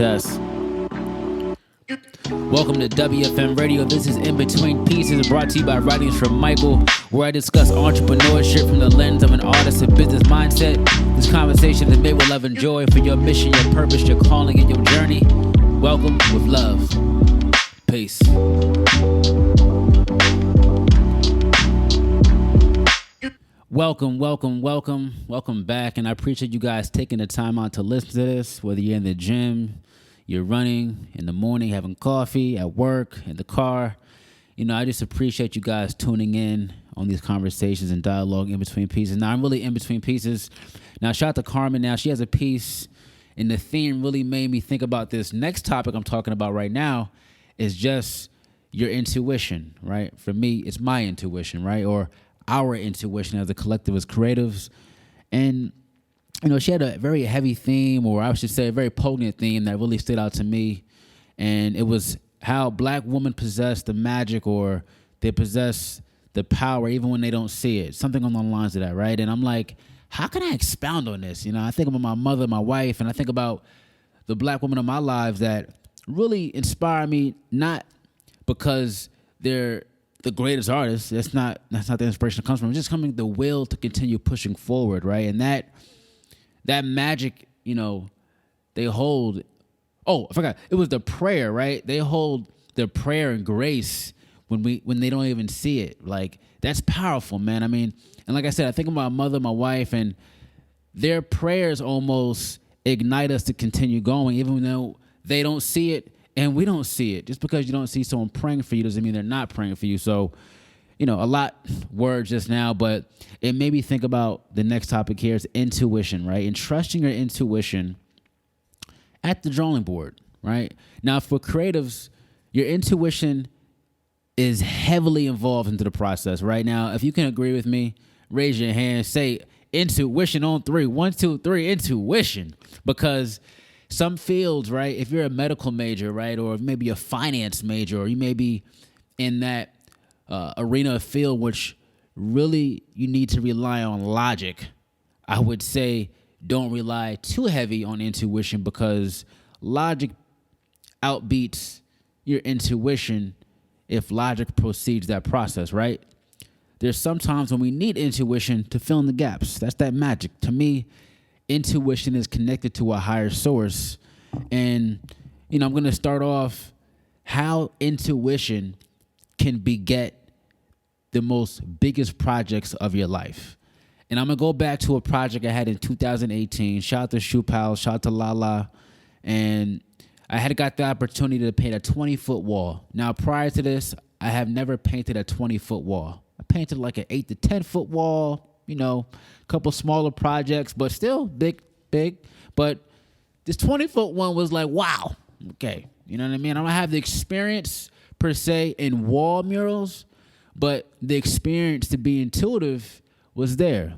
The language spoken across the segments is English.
Test. Welcome to WFM Radio. This is In Between Pieces, brought to you by Writings from Michael, where I discuss entrepreneurship from the lens of an artist and business mindset. This conversation is made with love and joy for your mission, your purpose, your calling, and your journey. Welcome with love. Peace. Welcome back. And I appreciate you guys taking the time out to listen to this, whether you're in the gym, you're running in the morning, having coffee, at work, in the car. You know, I just appreciate you guys tuning in on these conversations and dialogue in between pieces. Now, I'm really in between pieces. Now, shout out to Carmen. Now, she has a piece, and the theme really made me think about this next topic I'm talking about right now is just your intuition, right? For me, it's my intuition, right? Or our intuition as a collective, as creatives. And, you know, she had a very heavy theme, or I should say a very poignant theme that really stood out to me. And it was how Black women possess the magic, or they possess the power even when they don't see it. Something along the lines of that, right? And I'm like, how can I expound on this? You know, I think about my mother, my wife, and I think about the Black women in my lives that really inspire me, not because they're the greatest artists. That's not the inspiration that comes from. It's just coming the will to continue pushing forward, right? And that magic, you know, they hold. Oh, I forgot. It was the prayer, right? They hold their prayer and grace when they don't even see it. Like, that's powerful, man. I mean, and like I said, I think about my mother, my wife, and their prayers almost ignite us to continue going, even though they don't see it and we don't see it. Just because you don't see someone praying for you doesn't mean they're not praying for you. So, you know, a lot word just now, but it made me think about the next topic here is intuition, right? And trusting your intuition at the drawing board, right? Now, for creatives, your intuition is heavily involved into the process. Right now, if you can agree with me, raise your hand, say intuition on 3. 1, 2, 3, intuition. Because some fields, right, if you're a medical major, right, or maybe a finance major, or you may be in that arena of field which really you need to rely on logic, I would say don't rely too heavy on intuition, because logic outbeats your intuition if logic proceeds that process, right? There's sometimes when we need intuition to fill in the gaps. That's that magic. To me, intuition is connected to a higher source. And, you know, I'm going to start off how intuition can beget the most biggest projects of your life. And I'm going to go back to a project I had in 2018. Shout out to Shoe Pal, shout out to Lala. And I had got the opportunity to paint a 20-foot wall. Now, prior to this, I have never painted a 20-foot wall. I painted like an 8 to 10-foot wall, you know, a couple smaller projects, but still big. But this 20-foot one was like, wow, okay. You know what I mean? I don't have the experience, per se, in wall murals, but the experience to be intuitive was there.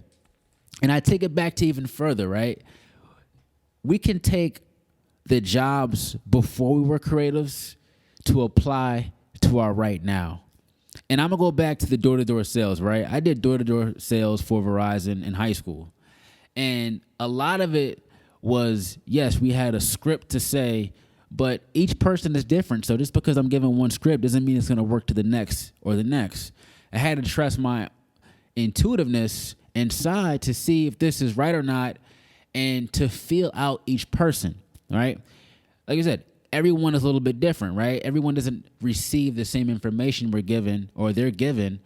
And I take it back to even further, right? We can take the jobs before we were creatives to apply to our right now. And I'm going to go back to the door-to-door sales, right? I did door-to-door sales for Verizon in high school. And a lot of it was, yes, we had a script to say, but each person is different. So just because I'm given one script doesn't mean it's going to work to the next or the next. I had to trust my intuitiveness inside to see if this is right or not, and to feel out each person, right? Like I said, everyone is a little bit different, right? Everyone doesn't receive the same information we're given or they're given.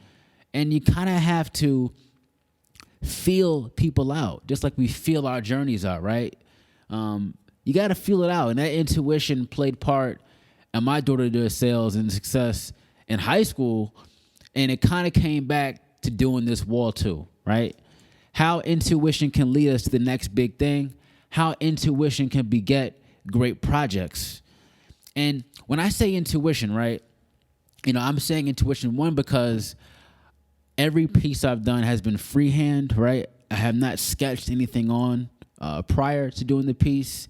And you kind of have to feel people out, just like we feel our journeys out, right? You got to feel it out. And that intuition played part in my door-to-door sales and success in high school. And it kind of came back to doing this wall too, right? How intuition can lead us to the next big thing. How intuition can beget great projects. And when I say intuition, right, you know, I'm saying intuition, one, because every piece I've done has been freehand, right? I have not sketched anything on prior to doing the piece.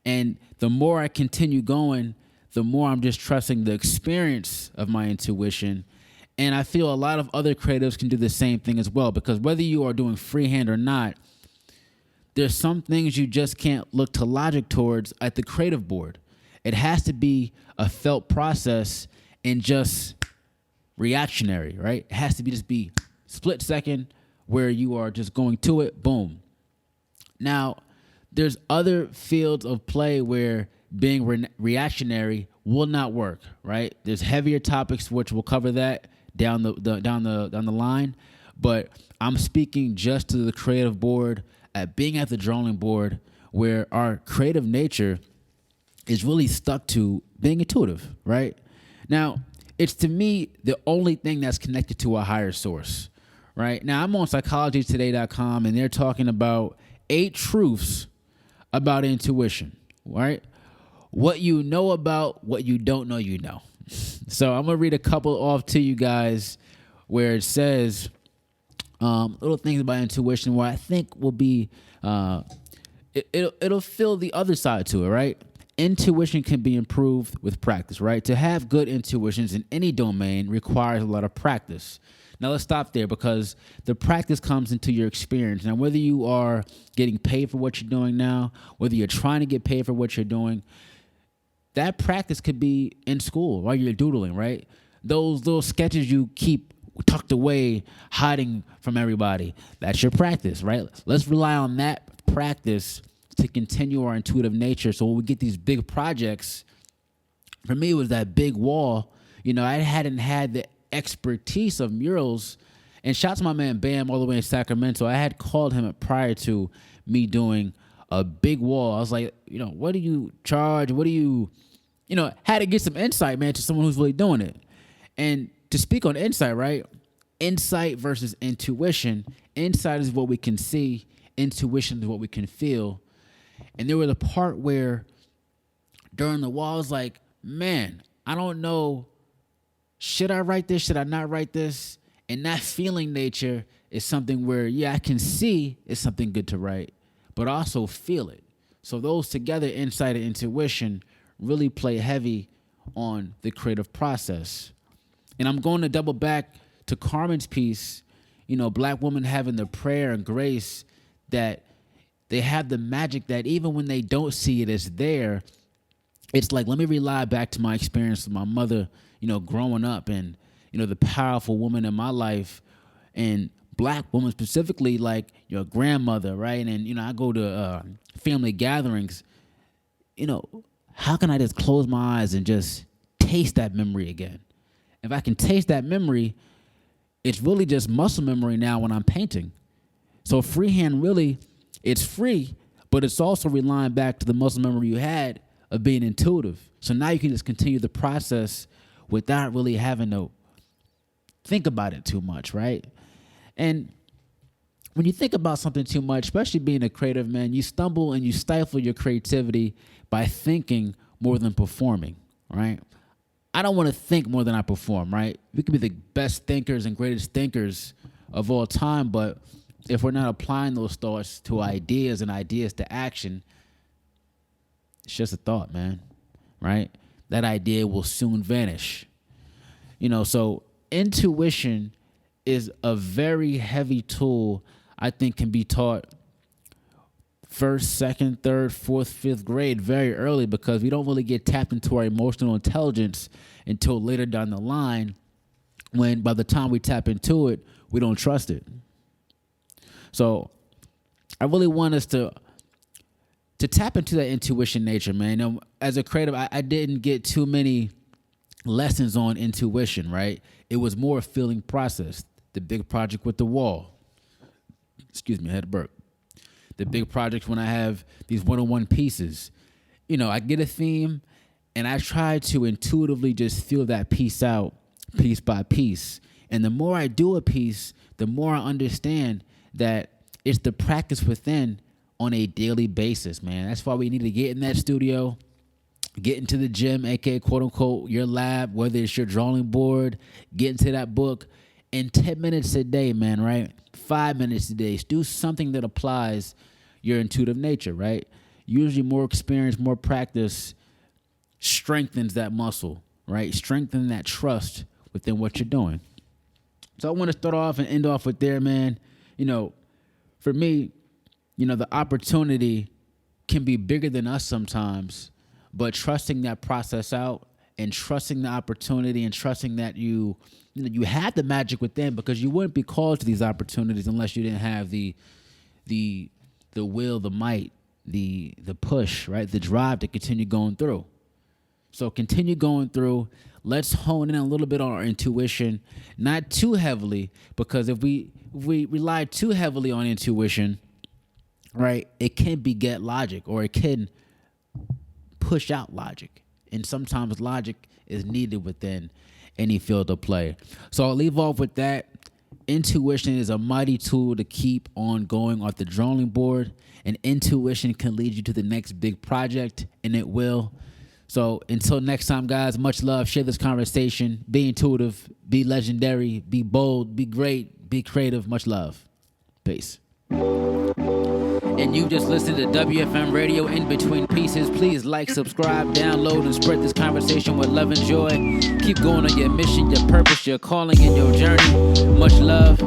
And the more I continue going, the more I'm just trusting the experience of my intuition. And I feel a lot of other creatives can do the same thing as well, because whether you are doing freehand or not, there's some things you just can't look to logic towards at the creative board. It has to be a felt process and just reactionary, right? It has to be just be split second where you are just going to it, boom. Now, there's other fields of play where being reactionary will not work, right? There's heavier topics which we'll cover that down the line, but I'm speaking just to the creative board at being at the drawing board where our creative nature is really stuck to being intuitive, right? Now, it's to me the only thing that's connected to a higher source, right? Now, I'm on psychologytoday.com and they're talking about 8 truths about intuition, right? What you know about what you don't know you know. So I'm going to read a couple off to you guys where it says little things about intuition where I think will be, it'll fill the other side to it, right? Intuition can be improved with practice, right? To have good intuitions in any domain requires a lot of practice. Now, let's stop there because the practice comes into your experience. Now, whether you are getting paid for what you're doing now, whether you're trying to get paid for what you're doing, that practice could be in school while you're doodling, right? Those little sketches you keep tucked away, hiding from everybody, that's your practice, right? Let's rely on that practice to continue our intuitive nature. So when we get these big projects, for me, it was that big wall. You know, I hadn't had the expertise of murals. And shout out to my man Bam all the way in Sacramento. I had called him prior to me doing a big wall. I was like, you know, what do you charge? What do you had to get some insight, man, to someone who's really doing it. And to speak on insight, right? Insight versus intuition. Insight is what we can see. Intuition is what we can feel. And there was a part where during the wall, I was like, man, I don't know. Should I write this? Should I not write this? And that feeling nature is something where, yeah, I can see it's something good to write, but also feel it. So those together, insight and intuition, really play heavy on the creative process. And I'm going to double back to Carmen's piece, you know, Black women having the prayer and grace that they have the magic that even when they don't see it as there, it's like, let me rely back to my experience with my mother, you know, growing up and, you know, the powerful woman in my life and Black women specifically, like your grandmother, right? And, you know, I go to family gatherings, you know, how can I just close my eyes and just taste that memory again? If I can taste that memory, it's really just muscle memory now when I'm painting. So freehand, really, it's free, but it's also relying back to the muscle memory you had of being intuitive. So now you can just continue the process without really having to think about it too much, right? And when you think about something too much, especially being a creative man, you stumble and you stifle your creativity by thinking more than performing, right? I don't want to think more than I perform, right? We could be the best thinkers and greatest thinkers of all time, but if we're not applying those thoughts to ideas and ideas to action, it's just a thought, man, right? That idea will soon vanish. You know, so intuition is a very heavy tool I think can be taught first, second, third, fourth, fifth grade very early because we don't really get tapped into our emotional intelligence until later down the line when by the time we tap into it, we don't trust it. So I really want us to tap into that intuition nature, man. And as a creative, I didn't get too many lessons on intuition, right? It was more a feeling process. The big project with the wall. Excuse me, I had to burp. The big projects when I have these one-on-one pieces. You know, I get a theme and I try to intuitively just feel that piece out piece by piece. And the more I do a piece, the more I understand that it's the practice within on a daily basis, man. That's why we need to get in that studio, get into the gym, aka quote unquote your lab, whether it's your drawing board, get into that book. In 10 minutes a day, man, right? 5 minutes a day. Do something that applies your intuitive nature, right? Usually more experience, more practice strengthens that muscle, right? Strengthen that trust within what you're doing. So I want to start off and end off with there, man. You know, for me, the opportunity can be bigger than us sometimes, but trusting that process out and trusting the opportunity and trusting that you had the magic within, because you wouldn't be called to these opportunities unless you didn't have the will, the might, the push, right? The drive to continue going through. So continue going through. Let's hone in a little bit on our intuition, not too heavily, because if we rely too heavily on intuition, right, it can beget logic, or it can push out logic. And sometimes logic is needed within any field of play. So I'll leave off with that. Intuition is a mighty tool to keep on going off the drawing board, and intuition can lead you to the next big project, and it will. So until next time, guys, much love. Share this conversation. Be intuitive. Be legendary. Be bold. Be great. Be creative. Much love. Peace. And you just listened to WFM Radio In Between Pieces. Please like, subscribe, download, and spread this conversation with love and joy. Keep going on your mission, your purpose, your calling, and your journey. Much love.